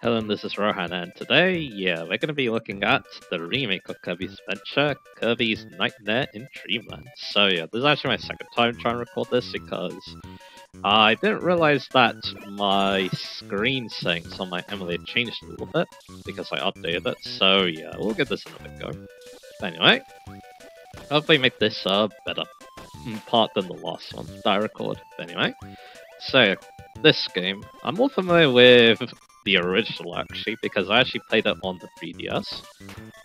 Hello, this is Rohan, and today, we're going to be looking at the remake of Kirby's Adventure, Kirby's Nightmare in Dreamland. So this is actually my second time trying to record this because I didn't realize that my screen settings on my emulator changed a little bit because I updated it. So we'll give this another go. Anyway, hopefully make this a better part than the last one that I recorded. Anyway, so this game, I'm more familiar with the original actually, because I actually played it on the 3DS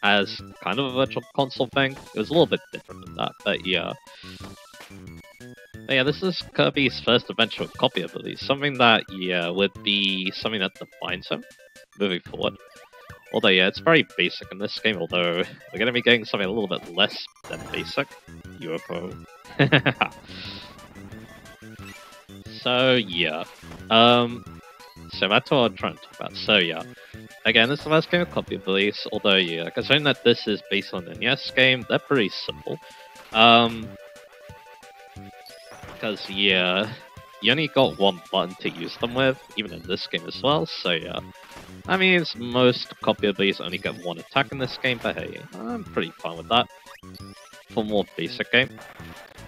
as kind of a virtual console thing. It was a little bit different than that, but yeah. But yeah, this is Kirby's first adventure with copy ability, something that, would be something that defines him moving forward. Although, it's very basic in this game, although we're going to be getting something a little bit less than basic. UFO. So, so that's what I'm trying to talk about. So again, this is the last game of copy abilities, although considering that this is based on the NES game, they're pretty simple. Because you only got one button to use them with, even in this game as well, so that means most copy abilities only get one attack in this game, but hey, I'm pretty fine with that for a more basic game.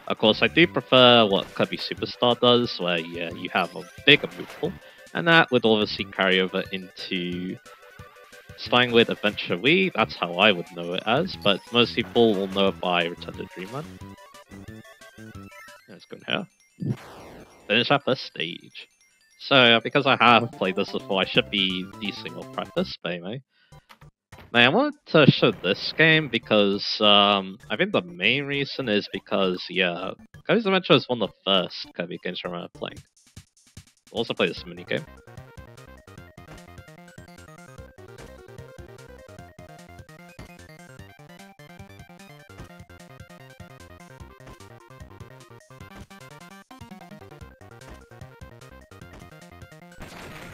Of course, I do prefer what Kirby Superstar does, where you have a bigger move pool, and that would obviously carry over into starting with Adventure Wii. That's how I would know it as, but most people will know it by Return to Dreamland. Let's go here. Finish our first stage. So, because I have played this before, I should be decent with practice, but anyway. Now, I wanted to show this game because I think the main reason is because, Kirby's Adventure is one of the first Kirby games I remember playing. Also play this minigame.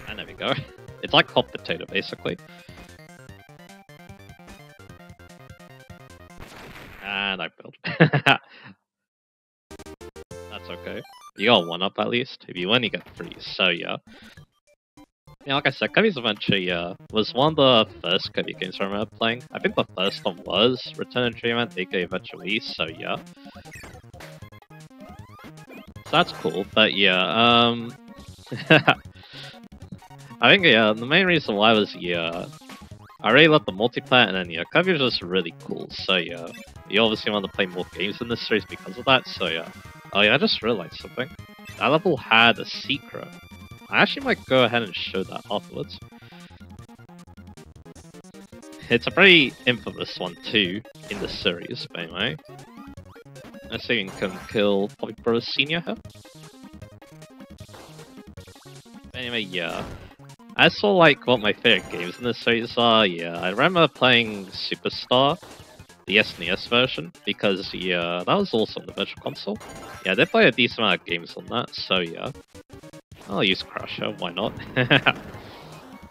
And there we go. It's like hot potato, basically. And I failed. That's okay. You got one up at least. If you win, you get 3. So like I said, Kirby's Adventure was one of the first Kirby games I remember playing. I think the first one was Return to Dreamland, aka Adventure Wii, so So that's cool, but I think the main reason why was I really love the multiplayer, and then Kirby was just really cool, so you obviously want to play more games in this series because of that, so Oh yeah, I just realized something. That level had a secret. I actually might go ahead and show that afterwards. It's a pretty infamous one too, in the series, but anyway. Let's see if we can kill Public Brothers Senior here. Anyway, as for like what my favorite games in this series are, I remember playing Superstar, the SNES version, because that was also on the Virtual Console. I did play a decent amount of games on that, so I'll use Crusher, why not?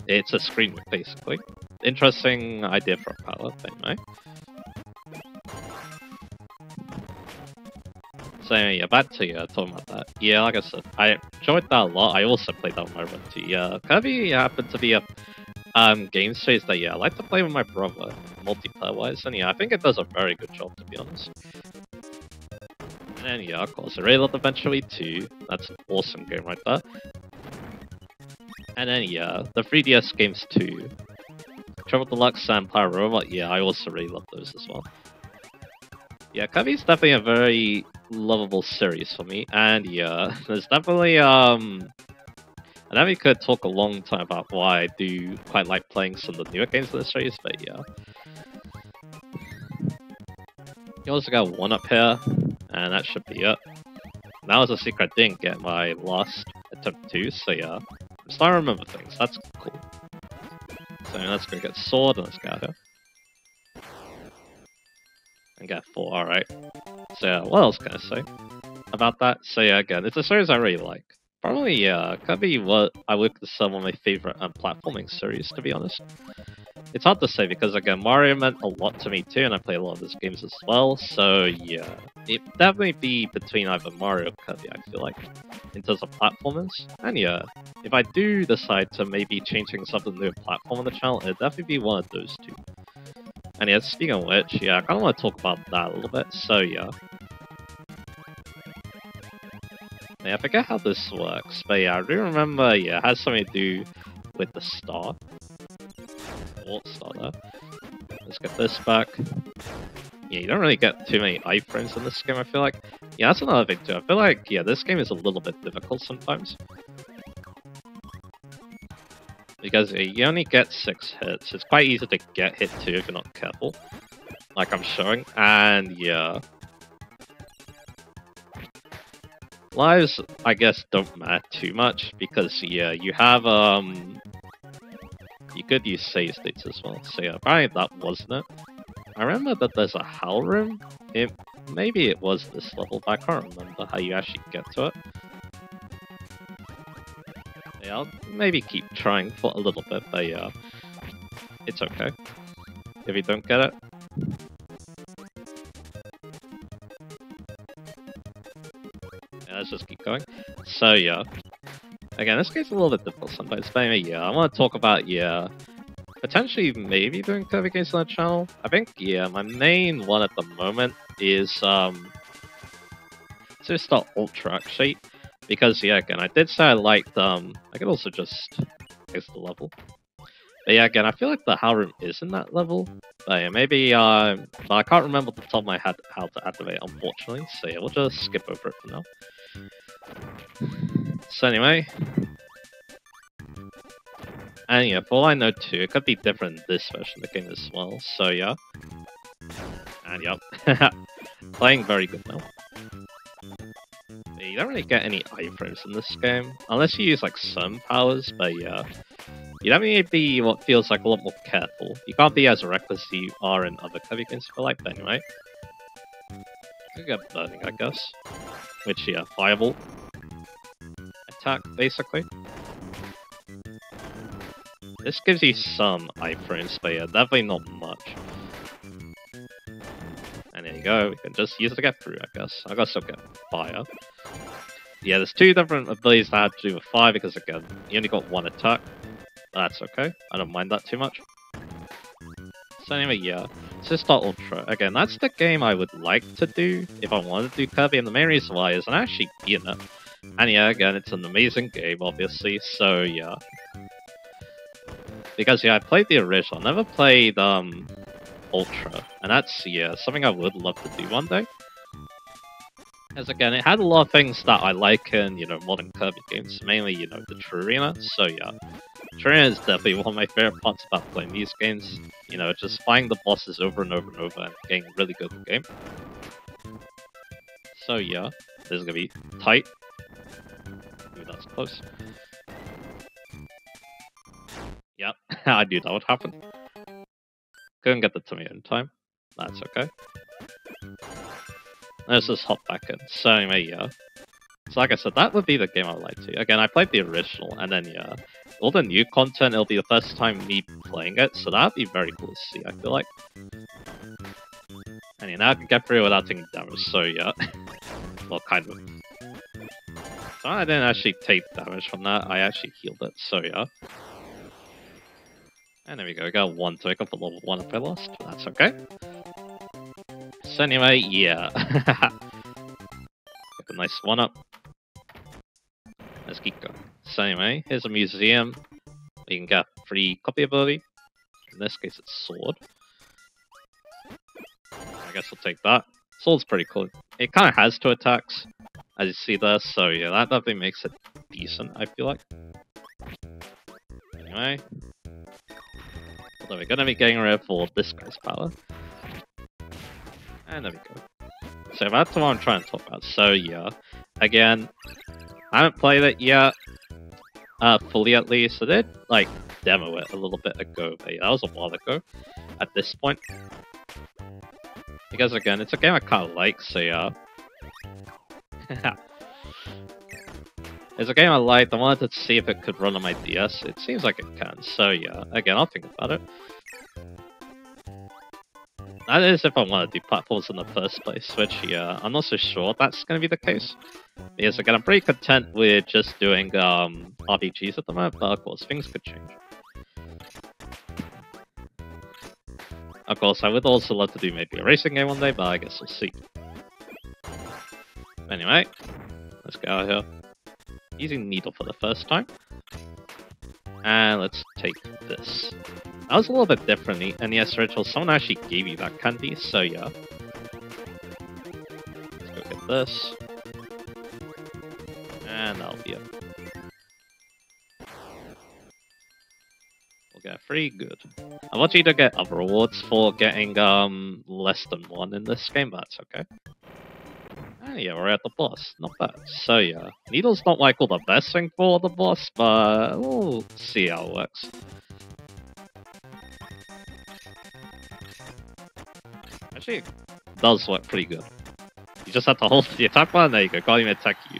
It's a screen whip, basically. Interesting idea for a palette, anyway. So back to talking about that. Like I said, I enjoyed that a lot. I also played that with my friend too. Kirby happened to be a game series that I like to play with my brother, multiplayer wise, and I think it does a very good job, to be honest. And of course, I really love Adventure Wii 2. That's an awesome game right there. And then the 3DS games too. Trouble Deluxe and Empire Robot, I also really love those as well. Kirby's definitely a very lovable series for me, and there's definitely I know we could talk a long time about why I do quite like playing some of the newer games in the series, but You also got one up here, and that should be it. That was a secret I didn't get my last attempt too, so I'm starting to remember things. That's cool. So let's go get sword, and let's get out here. And get 4, alright. So what else can I say about that? So again, it's a series I really like. Probably, Kirby what I would consider one of my favorite platforming series, to be honest. It's hard to say because, again, Mario meant a lot to me too, and I play a lot of his games as well, so it'd definitely be between either Mario or Kirby, I feel like, in terms of platformers. And if I do decide to maybe changing something to a platform on the channel, it'd definitely be one of those two. And yeah, speaking of which, yeah, I kind of want to talk about that a little bit, so yeah. Yeah, I forget how this works, but yeah, I do remember, yeah, it has something to do with the star. What star there? Let's get this back. Yeah, you don't really get too many iframes in this game, I feel like. Yeah, that's another thing too. I feel like, yeah, this game is a little bit difficult sometimes. Because you only get 6 hits. It's quite easy to get hit too if you're not careful. Like I'm showing. And yeah. Lives, I guess, don't matter too much. Because yeah, you have, you could use save states as well. So yeah, apparently that wasn't it. I remember that there's a Howl room. Maybe it was this level, but I can't remember how you actually get to it. Yeah, I'll maybe keep trying for a little bit, but yeah, it's okay if you don't get it. Yeah, let's just keep going. So yeah, again, this game's a little bit difficult sometimes, but anyway, yeah, I want to talk about, yeah, potentially maybe doing Kirby games on the channel. I think, yeah, my main one at the moment is, Superstar Ultra, actually. Because, yeah, again, I did say I liked, I could also just fix the level. But yeah, again, I feel like the Howl room is in that level. But yeah, maybe, but I can't remember off the top of my head how to activate, unfortunately. So yeah, we'll just skip over it for now. So anyway. And yeah, for all I know too, it could be different in this version of the game as well. So yeah. And yep. Playing very good now. You don't really get any iframes in this game, unless you use like some powers, but yeah. You definitely need to be what feels like a lot more careful. You can't be as reckless as you are in other Kirby games, I feel like, but anyway. You get burning, I guess. Which, yeah, fireball. Attack, basically. This gives you some iframes, but yeah, definitely not much. And there you go, we can just use it to get through, I guess. I guess I'll get fire. Yeah, there's 2 different abilities that have to do with fire, because again, you only got 1 attack. That's okay, I don't mind that too much. So anyway, yeah, Superstar Ultra. Again, that's the game I would like to do if I wanted to do Kirby, and the main reason why is I'm actually beating it. And yeah, again, it's an amazing game, obviously, so yeah. Because yeah, I played the original, never played Ultra, and that's, yeah, something I would love to do one day. Because again, it had a lot of things that I like in, you know, modern Kirby games, mainly, you know, the True Arena, so yeah. True Arena is definitely one of my favorite parts about playing these games, you know, just fighting the bosses over and over and over and getting really good at the game. So yeah, this is gonna be tight. Ooh, that's close. Yep, I knew that would happen. Couldn't get the tomato in time. That's okay. Let's just hop back in. So anyway, yeah. So like I said, that would be the game I would like to. Again, I played the original, and then yeah, all the new content, it'll be the first time me playing it, so that'd be very cool to see, I feel like. And yeah, now I can get through without taking damage, so yeah. Well, kind of. So I didn't actually take damage from that, I actually healed it, so yeah. And there we go, we got 1 to wake up at level 1 if I lost, but that's okay. So anyway, yeah. Got a nice 1-up. Let's keep going. So anyway, here's a museum. You can get free copy ability. In this case, it's sword. I guess I'll take that. Sword's pretty cool. It kind of has 2 attacks, as you see there. So yeah, that definitely makes it decent, I feel like. Anyway. Although we're going to be getting rid of all this guy's power. And there we go. So that's what I'm trying to talk about. So yeah, again, I haven't played it yet, fully at least. I did, like, demo it a little bit ago, but yeah, that was a while ago at this point. Because again, it's a game I kind of like, so yeah. It's a game I liked, I wanted to see if it could run on my DS. It seems like it can, so yeah, again, I'll think about it. That is if I want to do platforms in the first place, which, yeah, I'm not so sure that's going to be the case. Because, again, I'm pretty content with just doing RPGs at the moment, but of course, things could change. Of course, I would also love to do maybe a racing game one day, but I guess we'll see. Anyway, let's get out of here. Using Needle for the first time. And let's take this. That was a little bit different in the NES Original. Someone actually gave you that candy, so yeah. Let's go get this. And that'll be it. We'll get 3, good. I want you to get other rewards for getting less than 1 in this game, but that's okay. And yeah, we're at the boss. Not bad. So yeah, Needle's not like all the best thing for the boss, but we'll see how it works. Actually, it does work pretty good. You just have to hold the attack button, there you go, can't even attack you.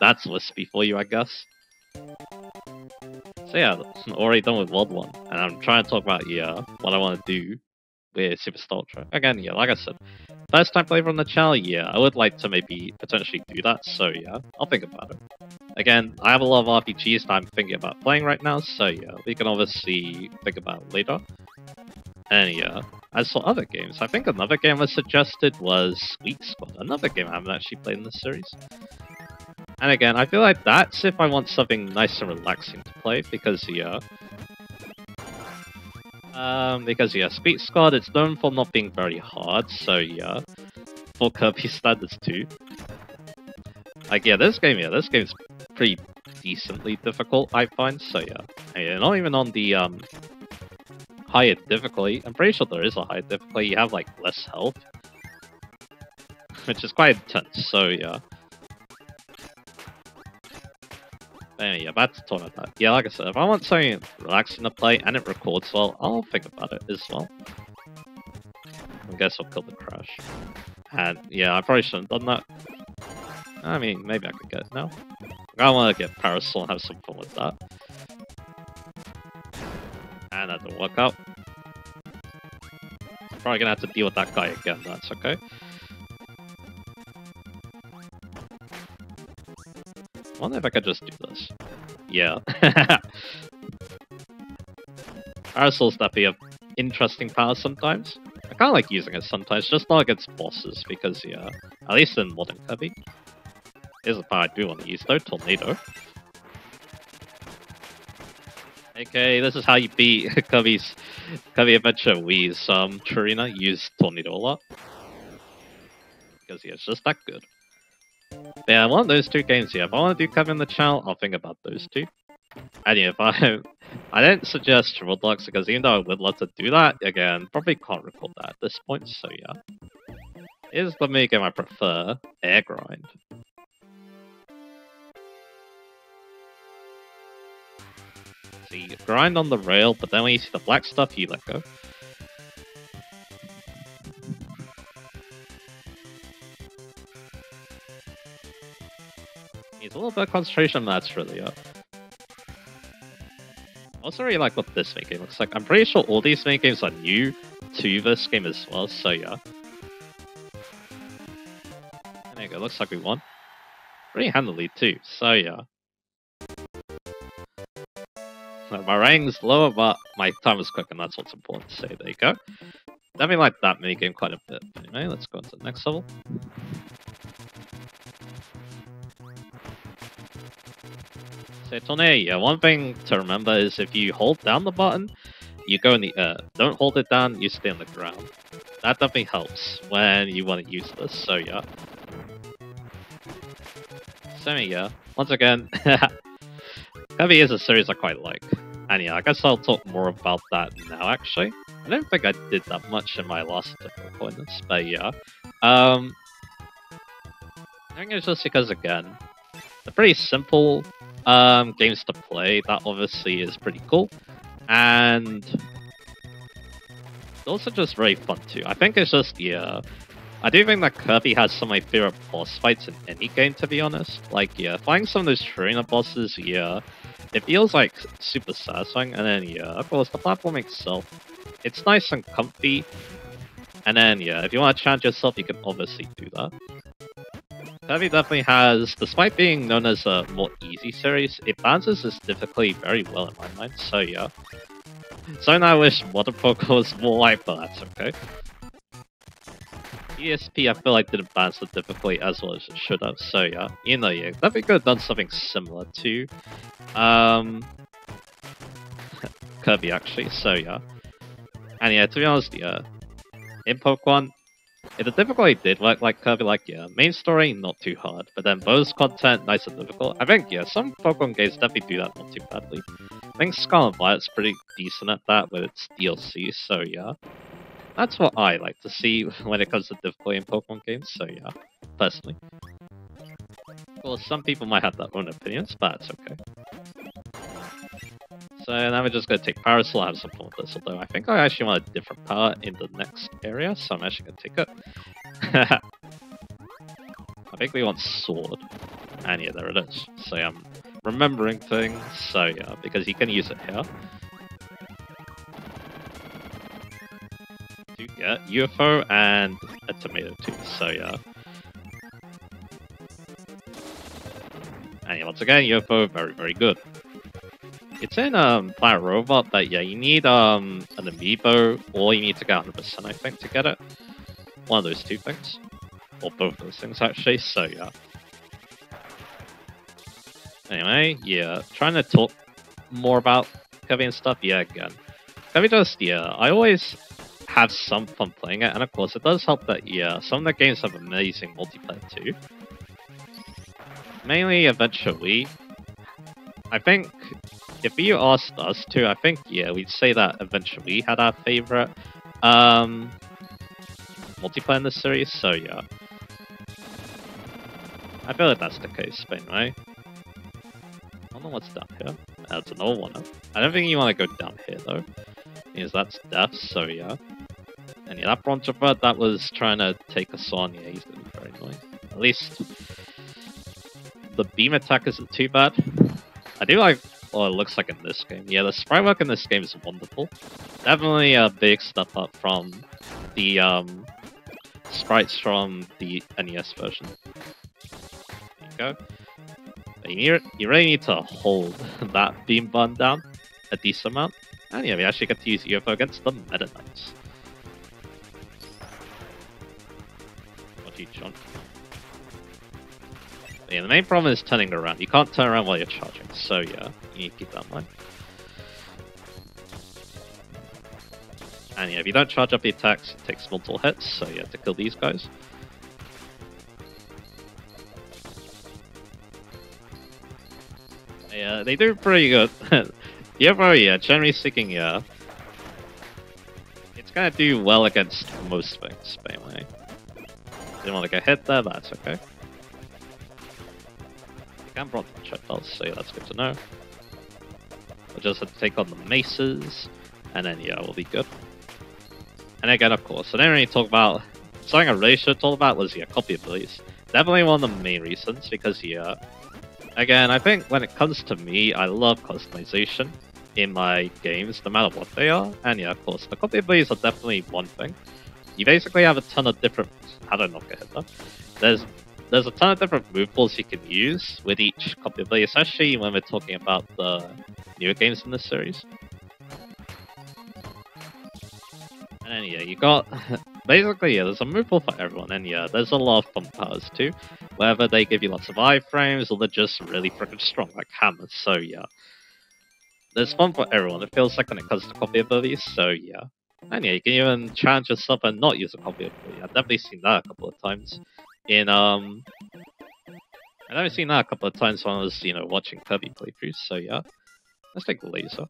That's wispy for you, I guess. So yeah, already done with World 1, and I'm trying to talk about, yeah, what I want to do with Superstar Ultra. Again, yeah, like I said, first time playing on the channel, yeah, I would like to maybe potentially do that, so yeah, I'll think about it. Again, I have a lot of RPGs that I'm thinking about playing right now, so yeah, we can obviously think about it later. And yeah, as for other games, I think another game I suggested was Sweet Squad, another game I haven't actually played in this series. And again, I feel like that's if I want something nice and relaxing to play, because yeah, Sweet Squad, it's known for not being very hard, so yeah, for Kirby standards too. Like yeah, this game's pretty decently difficult, I find, so yeah. And, yeah, not even on the higher difficulty, I'm pretty sure there is a higher difficulty, you have like less health, which is quite intense, so yeah. Anyway, yeah, back to talking about that. Yeah, like I said, if I want something relaxing to play and it records well, I'll think about it as well. I guess I'll kill the crash. And yeah, I probably shouldn't have done that. I mean, maybe I could get it now. I want to get Parasol and have some fun with that. And that didn't work out. Probably gonna have to deal with that guy again, that's okay. I wonder if I could just do this. Yeah. Parasol's definitely an interesting power sometimes. I kinda like using it sometimes, just not against bosses, because yeah, at least in modern Kirby. Here's a power I do want to use though, Tornado. Okay, this is how you beat Kirby Adventure Wii's Trina, use Tornado a lot. Because yeah, it's just that good. But yeah, one of those two games, yeah, if I want to do Kirby on the channel, I'll think about those two. And yeah, if I don't suggest Triple Deluxe, because even though I would love to do that, again, probably can't record that at this point, so yeah. Here's the mini game I prefer, Air Grind. So you grind on the rail, but then when you see the black stuff, you let go. Needs a little bit of concentration, that's really it. I also really like what this minigame looks like. I'm pretty sure all these minigames are new to this game as well, so yeah. And there you go, looks like we won. Pretty handily too, so yeah. My rating's lower, but my time was quick, and that's what's important to say. There you go. Definitely like that minigame quite a bit. Anyway, let's go on to the next level. So Tornado, yeah, one thing to remember is if you hold down the button, you go in the air. Don't hold it down, you stay on the ground. That definitely helps when you want to use this, so yeah. So yeah, once again, Kirby is a series I quite like. And yeah, I guess I'll talk more about that now actually. I don't think I did that much in my last appointments, but yeah. I think it's just because again, they're pretty simple games to play. That obviously is pretty cool. And it's also just very fun too. I think it's just, yeah, I do think that Kirby has some of my favorite boss fights in any game, to be honest. Like, yeah, fighting some of those trainer bosses, yeah, it feels like super satisfying. And then, yeah, of course, the platform itself, it's nice and comfy. And then, yeah, if you want to challenge yourself, you can obviously do that. Kirby definitely has, despite being known as a more easy series, it balances its difficulty very well in my mind, so yeah. Something I wish Modern Poker was more like, but that's okay. ESP, I feel like didn't balance the difficulty as well as it should have, so yeah. You know, yeah, definitely could have done something similar to Kirby, actually, so yeah. And yeah, to be honest, yeah, in Pokemon, if the difficulty did work like Kirby, like, yeah, main story, not too hard, but then bonus content, nice and difficult. I think, yeah, some Pokemon games definitely do that not too badly. I think Scarlet and Violet's pretty decent at that with its DLC, so yeah. That's what I like to see when it comes to difficulty in Pokemon games, so yeah, personally. Of course, some people might have their own opinions, but it's okay. So now we're just going to take Parasol, have some fun with this, although I think I actually want a different power in the next area, so I'm actually going to take it. I think we want Sword. And yeah, there it is. So yeah, I'm remembering things, so yeah, because you can use it here. To get UFO and a tomato too, so yeah. And yeah, once again, UFO, very, very good. It's in Planet Robot, but yeah, you need an amiibo, or you need to get 100%, I think, to get it. One of those two things. Or both those things, actually, so yeah. Anyway, yeah, trying to talk more about Kirby and stuff, yeah, again. Kirby just, yeah, I always have some fun playing it, and of course it does help that, yeah, some of the games have amazing multiplayer too. Mainly eventually, I think, if you asked us to, I think, yeah, we'd say that eventually had our favorite multiplayer in the series, so yeah. I feel like that's the case, but anyway. I don't know what's down here. That's another one. I don't think you want to go down here, though. Because that's death, so yeah. And yeah, that Bronzobird that was trying to take us on, yeah, he's going to be very annoying. At least the beam attack isn't too bad. I do like what it looks like in this game. Yeah, the sprite work in this game is wonderful. Definitely a big step up from the sprites from the NES version. There you go. But you really need to hold that beam button down a decent amount. And yeah, we actually get to use UFO against the Meta Knights. What you jump? But yeah, the main problem is turning around. You can't turn around while you're charging, so yeah, you need to keep that in mind. And yeah, if you don't charge up the attacks, it takes multiple hits, so you have to kill these guys. Yeah, they do pretty good. UFO, yeah, generally speaking, yeah. It's gonna do well against most things, but anyway. Didn't want to get hit there, but that's okay. You can bronze projectiles, so yeah, that's good to know. We'll just have to take on the maces, and then yeah, we'll be good. And again, of course, I didn't really talk about... Something I really should have talked about was, yeah, copy abilities. Definitely one of the main reasons, because, yeah... Again, I think when it comes to me, I love customization in my games, no matter what they are. And yeah, of course, the copy abilities are definitely one thing. You basically have a ton of different... How do I not get hit though? There's a ton of different move balls you can use with each copy ability, especially when we're talking about the newer games in this series. And then yeah, you got... Basically, yeah, there's a move pool for everyone, and yeah, there's a lot of fun powers too. Whether they give you lots of iframes, or they're just really freaking strong, like hammers, so yeah. There's fun for everyone, it feels like when it comes to copy abilities, so yeah. And yeah, you can even challenge yourself and not use a copy ability. I've definitely seen that a couple of times. I've definitely seen that a couple of times when I was, you know, watching Kirby playthroughs, so yeah. Let's take the laser.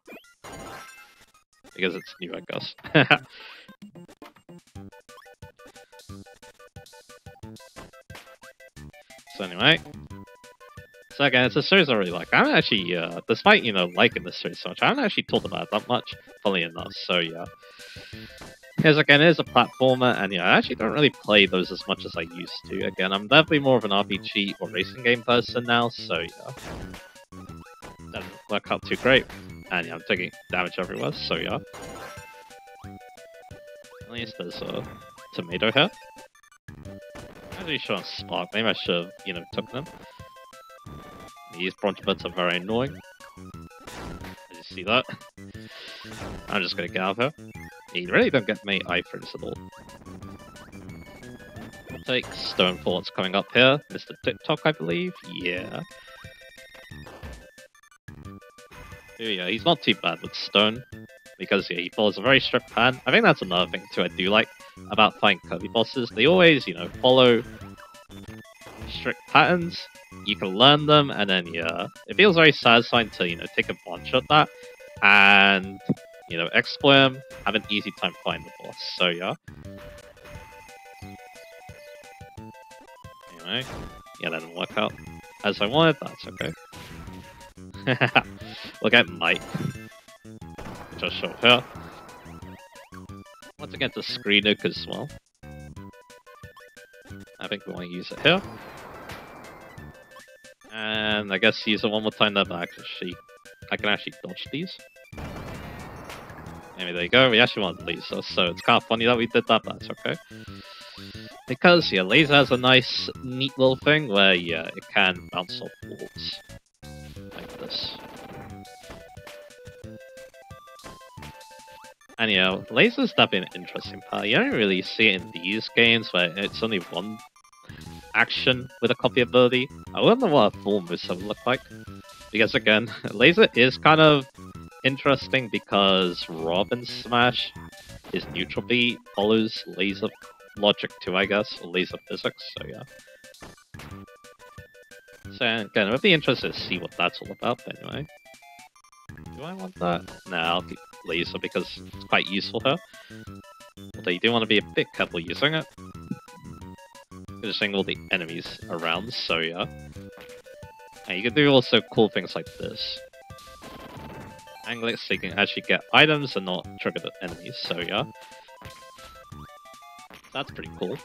Because it's new, I guess. So anyway, so again, it's a series I really like. I haven't actually, despite, you know, liking this series so much, I haven't actually talked about it that much, funnily enough, so yeah. Because again, it is a platformer, and yeah, I actually don't really play those as much as I used to. Again, I'm definitely more of an RPG or racing game person now, so yeah. That doesn't work out too great. And yeah, I'm taking damage everywhere, so yeah. At least there's a tomato here. I'm not really sure on Spark. Maybe I should have, took them. These bronze bits are very annoying. Did you see that? I'm just gonna get out of here. You really don't get many iframes at all. We'll take Stone for what's coming up here. Mr. TikTok, I believe. Yeah. Yeah, he's not too bad with Stone. Because he follows a very strict pattern. I think that's another thing too I do like about fighting Kirby bosses. They always, follow strict patterns. You can learn them, and then it feels very satisfying to take advantage of that and exploit them. Have an easy time finding the boss. So yeah. Anyway, yeah, that didn't work out as I wanted. That's okay. We'll get Might. Just show her. Once again, to screen nuke as well. I think we want to use it here. And I guess use it one more time there, but I can actually dodge these. Maybe there you go. We actually want laser, so it's kind of funny that we did that, but that's okay. Because, laser has a nice, neat little thing where, it can bounce off walls. Like this. And laser's definitely an interesting part. You don't really see it in these games where it's only one action with a copy ability. I wonder what a full moveset would look like. Because again, laser is kind of interesting because Robin Smash, his neutral beat, follows laser logic too, I guess, or laser physics, so yeah. So again, it would be interesting to see what that's all about, but anyway. Do I want that? Nah, I'll keep laser because it's quite useful here. Although you do want to be a bit careful using it. Finishing all the enemies around, so yeah. And you can do also cool things like this. Angle it so you can actually get items and not trigger the enemies, so yeah. That's pretty cool.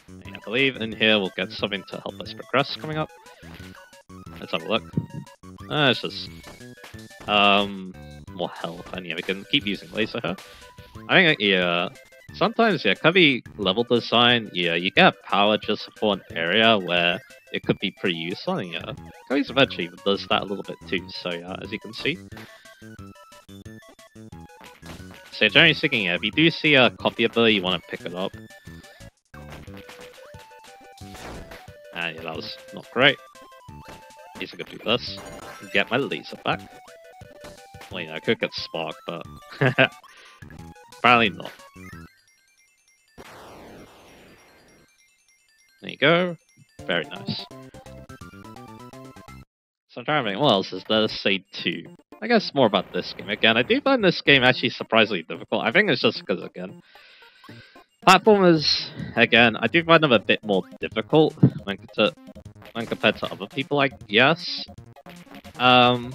And I believe in here we'll get something to help us progress coming up. Let's have a look. It's just more health, and we can keep using laser here. I think sometimes Kirby level design, you get power just for an area where it could be pretty useful, and Kirby's eventually even does that a little bit too, so yeah, as you can see. So generally speaking, if you do see a copy ability, you want to pick it up. And that was not great. At least I could do this and get my laser back. Well, I could get Spark, but apparently not. There you go. Very nice. So I'm trying to think, what else is there to say too? I guess more about this game. Again, I do find this game actually surprisingly difficult. I think it's just because, again, platformers, again, I do find them a bit more difficult when compared to other people, I guess. And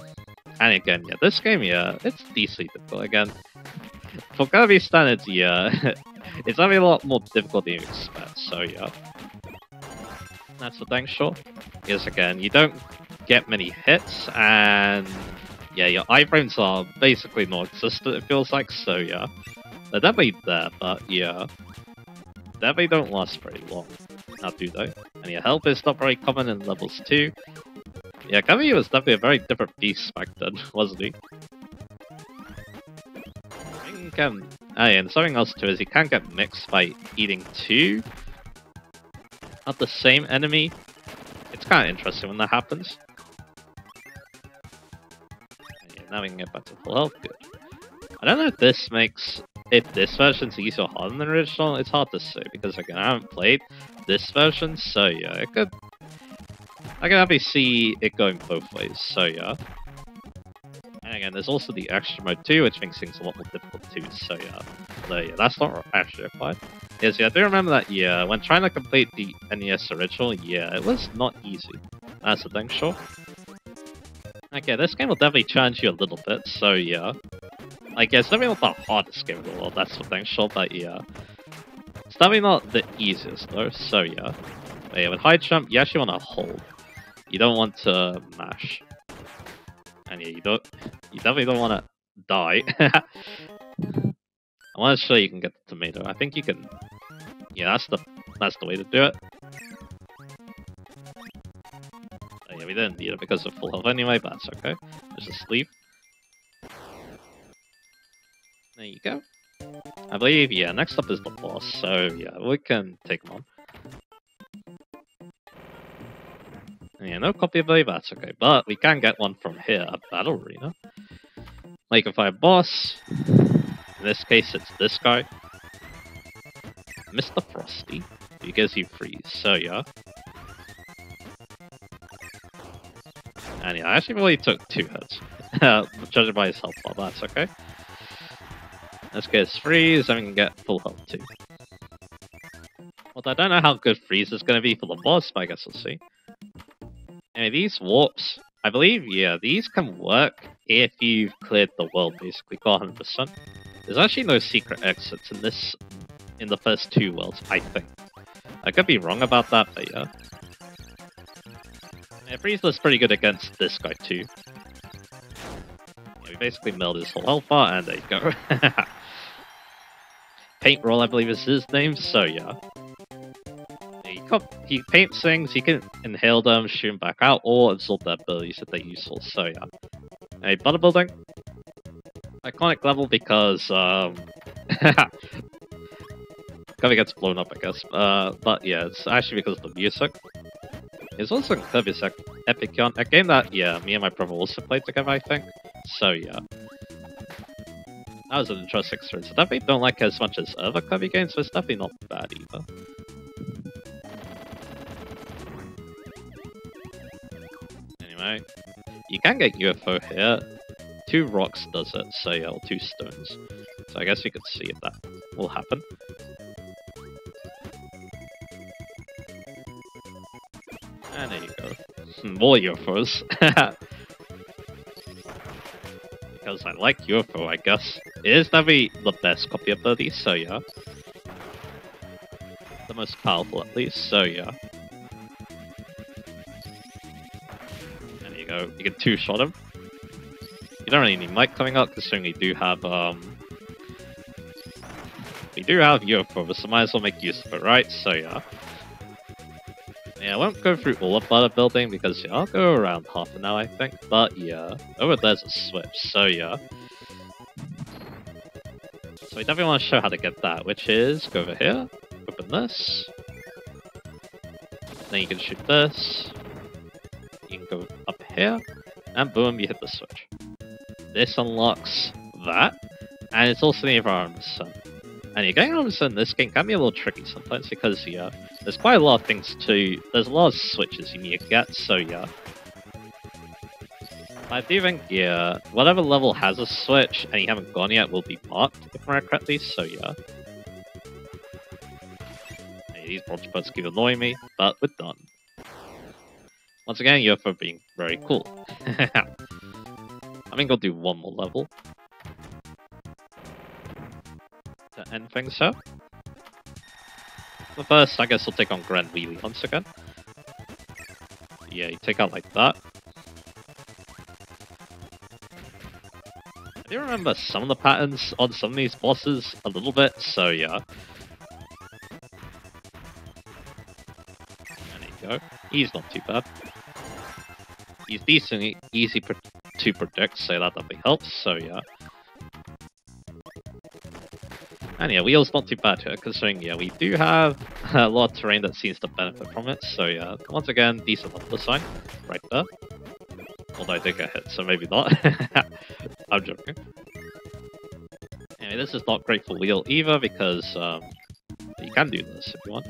again, this game, it's decently difficult. Again, for Kirby standards, it's having a lot more difficult than you expect, so yeah. That's the thing, sure. Because again, you don't get many hits, and your iframes are basically non-existent, it feels like, so yeah. They're definitely there, but definitely don't last very long. Now do they? And your health is not very common in levels 2. Yeah, Kirby was definitely a very different beast back then, wasn't he? I think, and something else too is you can get mixed by eating 2 of the same enemy. It's kind of interesting when that happens. And now we can get back to full health, good. I don't know if this version's easier or harder than the original. It's hard to say because again, I haven't played this version, so yeah, I can happily see it going both ways, so yeah. And again, there's also the extra mode too, which makes things a lot more difficult too, so yeah. Although, that's not actually required. Yes, I do remember that, when trying to complete the NES original, it was not easy. That's the thing, sure. Okay, this game will definitely challenge you a little bit, so yeah. Like, it's definitely not the hardest game in the world, that's the thing, sure, but yeah. It's definitely not the easiest though, so yeah. But yeah, with high jump, you actually want to hold. You don't want to mash. And you definitely don't want to die. I want to show you can get the tomato. I think you can. Yeah, that's the way to do it. Oh, yeah, we didn't need it because of full health anyway, but that's okay. Let's just leave. There you go. I believe, yeah, next up is the boss, so yeah, we can take him on. Yeah, no copy ability, but that's okay. But we can get one from here, a battle arena. Like if I boss, in this case it's this guy, Mr. Frosty, who gives you freeze, so yeah. And yeah, I actually really took 2 hits, judging by his health bar, that's okay. Let's get his freeze, and we can get full health too. Well, I don't know how good freeze is going to be for the boss, but I guess we'll see. Anyway, these warps, I believe, yeah, these can work if you've cleared the world, basically, got 100%. There's actually no secret exits in the first 2 worlds, I think. I could be wrong about that, but yeah. Yeah, freeze looks pretty good against this guy too. Yeah, we basically milled his whole health bar, and there you go. Paint Roll, I believe is his name, so yeah. He paints things, he can inhale them, shoot them back out, or absorb their abilities if they're useful, so yeah. A butter building. Iconic level because, Kirby gets blown up, I guess. But yeah, it's actually because of the music. It's also in Kirby's Epicon, a game that, yeah, me and my brother also played together, I think. So yeah. That was an interesting experience. I definitely don't like it as much as other Kirby games, but it's definitely not bad either. Anyway, you can get UFO here. 2 rocks does it, so yeah, or 2 stones. So I guess we could see if that will happen. And there you go. More UFOs. Because I like UFO, I guess. It is definitely the best copy ability, so yeah. The most powerful at least, so yeah. And there you go. You can 2-shot him. You don't really need Mike coming up, considering we do have UFO, so might as well make use of it, right? So yeah. Yeah, I won't go through all of butter building because yeah, I'll go around half an hour, I think. But yeah, over there's a switch, so yeah. So we definitely want to show how to get that, which is go over here, open this, then you can shoot this. You can go up here, and boom, you hit the switch. This unlocks that, and it's also the environment sun. And yeah, getting on in this game can be a little tricky sometimes because yeah, there's quite a lot of things there's a lot of switches you need to get, so yeah. I do think, yeah, whatever level has a switch and you haven't gone yet will be marked, if I remember correctly, so yeah. Hey, these bronze birds keep annoying me, but we're done. Once again, UFO being very cool. I think I'll do 1 more level to end things up. But first, I guess we'll take on Grand Wheelie once again. Yeah, you take out like that. I do remember some of the patterns on some of these bosses a little bit, so yeah. And there you go. He's not too bad. He's decently easy to predict, so that definitely helps, so yeah. And yeah, wheel's not too bad here, considering, yeah, we do have a lot of terrain that seems to benefit from it, so yeah, once again, decent level design, right there. Although I did get hit, so maybe not. I'm joking. Anyway, this is not great for wheel either, because you can do this if you want.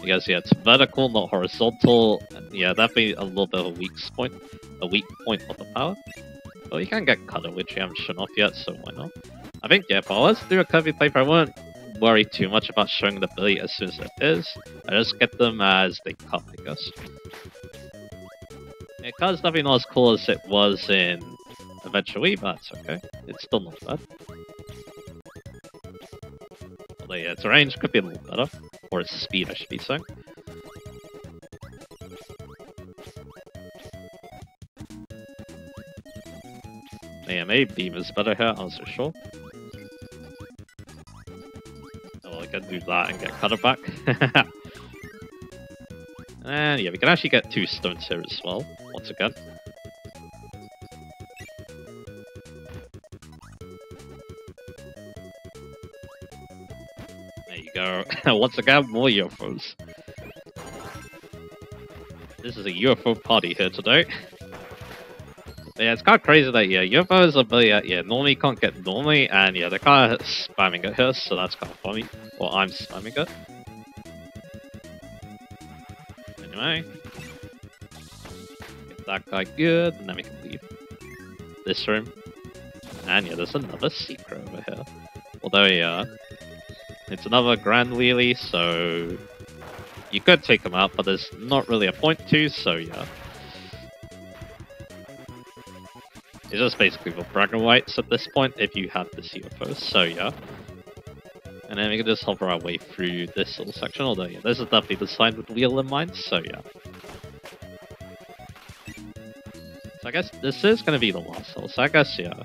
Because, yeah, it's vertical, not horizontal, and yeah, that'd be a little bit of a weak point for the power. But you can get cutter, which you haven't shown off yet, so why not? I think, yeah, if I was to do a Kirby playthrough, I wouldn't worry too much about showing the ability as soon as it is. I just get them as they come, I guess. Yeah, cutter's definitely not as cool as it was in Adventure Wii, but it's okay. It's still not bad. Although, yeah, its range could be a little better. Or its speed, I should be saying. Yeah, maybe Beam is better here, I'm not so sure. can do that and get cutter back. And yeah, we can actually get 2 stones here as well, once again. There you go. Once again, more UFOs. This is a UFO party here today. Yeah, it's kind of crazy that, yeah, UFOs are, yeah, normally can't get normally, and yeah, they're kind of spamming it here, so that's kind of funny. Well, I'm spamming it. Anyway. Get that guy good, and then we can leave this room. And yeah, there's another secret over here. Although, yeah, it's another Grand Wheelie, so you could take him out, but there's not really a point to, so yeah. It's just basically for bragging rights at this point if you have this UFO, so yeah. And then we can just hover our way through this little section, although yeah, this is definitely designed with wheel in mind, so yeah. So I guess this is going to be the last level, so I guess yeah.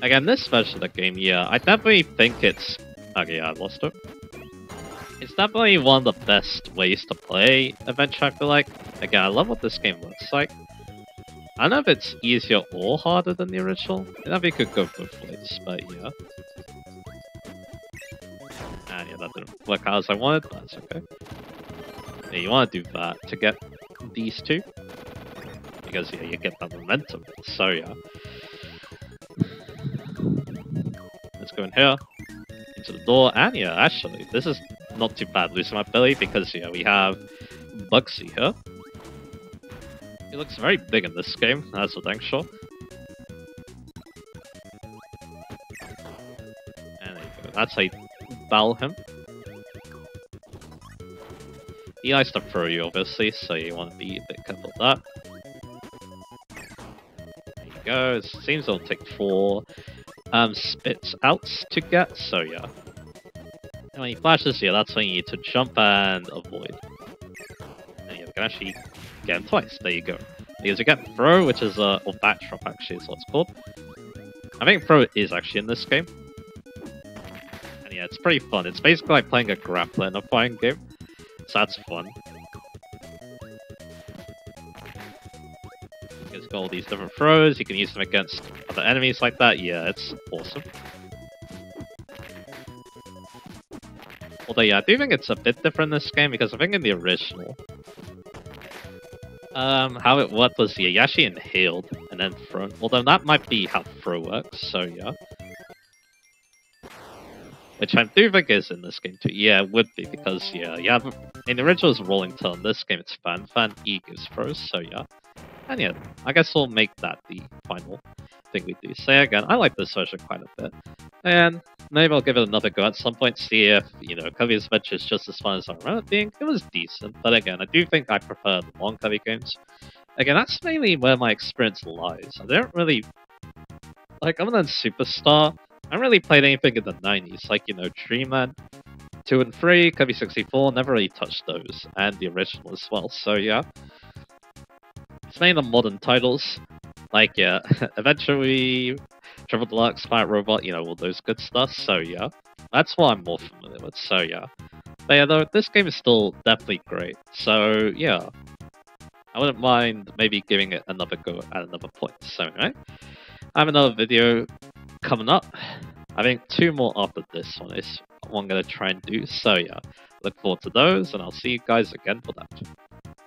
Again, this version of the game, yeah, I definitely think it's... Okay, yeah, I lost it. It's definitely one of the best ways to play Adventure, I feel like. Again, I love what this game looks like. I don't know if it's easier or harder than the original. I know we could go both ways, but yeah. And yeah, that didn't work out as I wanted, but that's okay. Yeah, you want to do that to get these 2. Because yeah, you get that momentum, so yeah. Let's go in here, into the door, and yeah, actually, this is not too bad losing my belly, because yeah, we have Bugsy here. He looks very big in this game, that's for dang sure. And there you go, that's how you battle him. He likes to throw you, obviously, so you want to be a bit careful of that. There you go, it seems it'll take 4 spits outs to get, so yeah. And when he flashes, yeah, that's when you need to jump and avoid. And yeah, we can actually get him twice, there you go. Because you get throw, which is, or backdrop actually is what it's called. I think throw is actually in this game. And yeah, it's pretty fun. It's basically like playing a grappler in a fighting game. So that's fun. It's got all these different throws, you can use them against other enemies like that. Yeah, it's awesome. Although yeah, I do think it's a bit different in this game, because I think in the original, how it worked was, yeah, you actually inhaled and then thrown. Although that might be how throw works, so yeah. Which I do think is in this game too. Yeah, it would be, because yeah, you have, in the original it's rolling tail, in this game it's fan, E gives throws, so yeah. And yeah, I guess we'll make that the final thing we do. So again, I like this version quite a bit. And maybe I'll give it another go at some point, see if, you know, Kirby's Adventure is just as fun as I remember it being. It was decent, but again, I do think I prefer the long Kirby games. Again, that's mainly where my experience lies. I don't really... Like, other than Superstar, I haven't really played anything in the 90s, like, you know, Dreamland 2 and 3, Kirby 64, never really touched those, and the original as well, so yeah. It's mainly the modern titles, like, yeah, eventually, Triple Deluxe, Fire Robot, you know, all those good stuff, so yeah. That's what I'm more familiar with, so yeah. But yeah, though, this game is still definitely great, so yeah. I wouldn't mind maybe giving it another go at another point, so anyway. I have another video coming up. I think 2 more after this one is what I'm going to try and do, so yeah. Look forward to those, and I'll see you guys again for that.